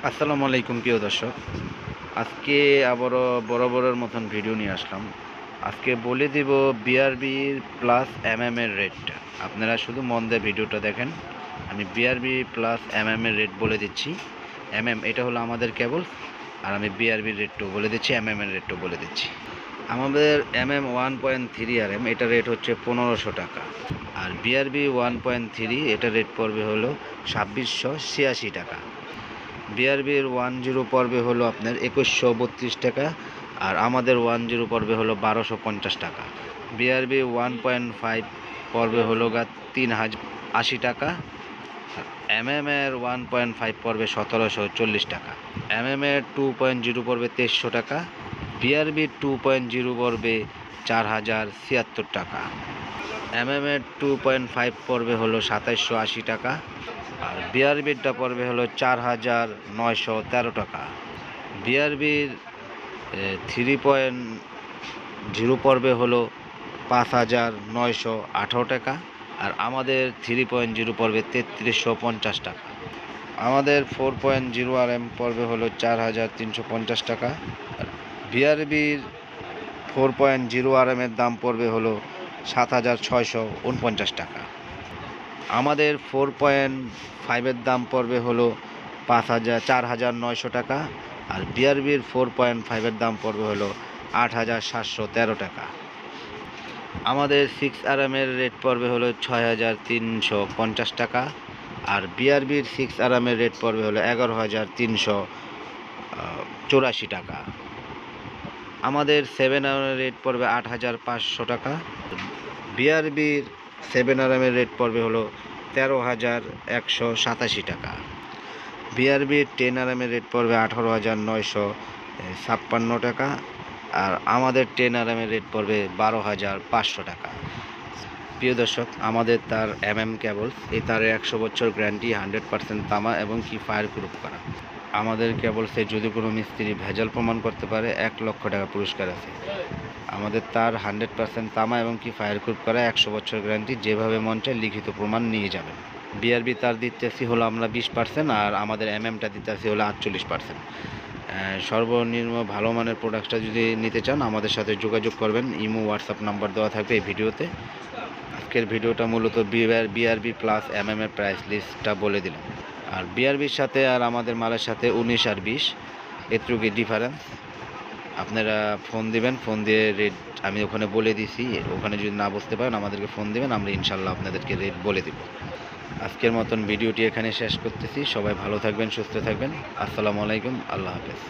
আসসালামু আলাইকুম প্রিয় দর্শক। আজকে আবারও বরাবরের মতন ভিডিও নিয়ে আসলাম। আজকে বলে দিব বিআরবি প্লাস এমএম এর রেট। আপনারা শুধু মন দিয়ে ভিডিওটা দেখেন। আমি বিআরবি প্লাস এমএম এর রেট বলে দিচ্ছি। এমএম এটা হলো আমাদের কেবল, আর আমি বিআরবির রেটটাও বলে দিচ্ছি, এমএম এর রেটটাও বলে দিচ্ছি। আমাদের এমএম 1.3 আরএম এটা রেট হচ্ছে 1500 টাকা, আর বিআরবি 1.3 এটা রেট পড়বে হলো 2686 টাকা। বিআরবির 10 পর্বে হলো আপনার 2132 টাকা, আর আমাদের 10 পর্বে হলো 1250 টাকা। বিআরবি 1.5 পর্বে হলো 3080 টাকা, আর এমএম এর 1.5 পর্বে 1740 টাকা। এমএম এর 2.0 পর্বে 2300 টাকা। বিআরবি 2.0 পর্বে 4076 টাকা। এমএম এর 2.5 পর্বে হলো 2780 টাকা, আর বিআরবিরটা পড়বে হলো 4913 টাকা। বিআরবির 3.0 পর্বে হলো 5918 টাকা, আর আমাদের 3.0 পর্বে 3350 টাকা। আমাদের 4.0 আরএম পর্বে হলো 4350 টাকা। বিআরবির 4.0 আরএমের দাম পড়বে হলো 7649 টাকা। আমাদের 4.5-এর দাম পড়বে হলো 4900 টাকা, আর বিআরবির 4.5-এর দাম পড়বে হলো 8713 টাকা। আমাদের 6 আরএমের রেট পড়বে হলো 6350 টাকা, আর বিআরবির 6 আরএমের রেট পড়বে হলো 11384 টাকা। আমাদের 7 আরএমের রেট পড়বে 8500 টাকা। বিআরবির 7 আরএমের রেট পড়বে হলো 13187 টাকা। বিআরবির 10 আরএমের রেট পড়বে 18956 টাকা, আর আমাদের 10 আরএমের রেট পড়বে 12500 টাকা। প্রিয় দর্শক, আমাদের তার এমএম কেবলস, এই তারের 100 বছর গ্যারান্টি, 100% তামা এবং কি ফায়ার প্রুফ করা। আমাদের কেবলসে যদি কোনো মিস্ত্রি ভেজাল প্রমাণ করতে পারে 1 লক্ষ টাকা পুরস্কার আছে। আমাদের তার 100% তামা এবং কি ফায়ার প্রুফ করা, 100 বছর গ্যারান্টি, যেভাবে মন চায় লিখিত প্রমাণ নিয়ে যাবেন। বিআরবি তার দিতেছি হলো আমরা 20%, আর আমাদের এমএমটা দিতেছি হলো 48%। সর্বনিম্ন ভালো মানের প্রোডাক্টটা যদি নিতে চান আমাদের সাথে যোগাযোগ করবেন। ইমো হোয়াটসঅ্যাপ নাম্বার দেওয়া থাকবে এই ভিডিওতে। আজকের ভিডিওটা মূলত বিআরবি প্লাস এমএম এর প্রাইস লিস্টটা বলে দিলাম। আর বিআরবির সাথে আর আমাদের মালের সাথে 19 আর 20 এটুকুই ডিফারেন্স। আপনারা ফোন দিবেন, ফোন দিয়ে রেট আমি ওখানে বলে দিছি। ওখানে যদি না বুঝতে পারেন আমাদেরকে ফোন দিবেন, আমরা ইনশাল্লাহ আপনাদেরকে রেট বলে দিব। আজকের মতন ভিডিওটি এখানে শেষ করতেছি। সবাই ভালো থাকবেন, সুস্থ থাকবেন। আসসালামু আলাইকুম, আল্লাহ হাফেজ।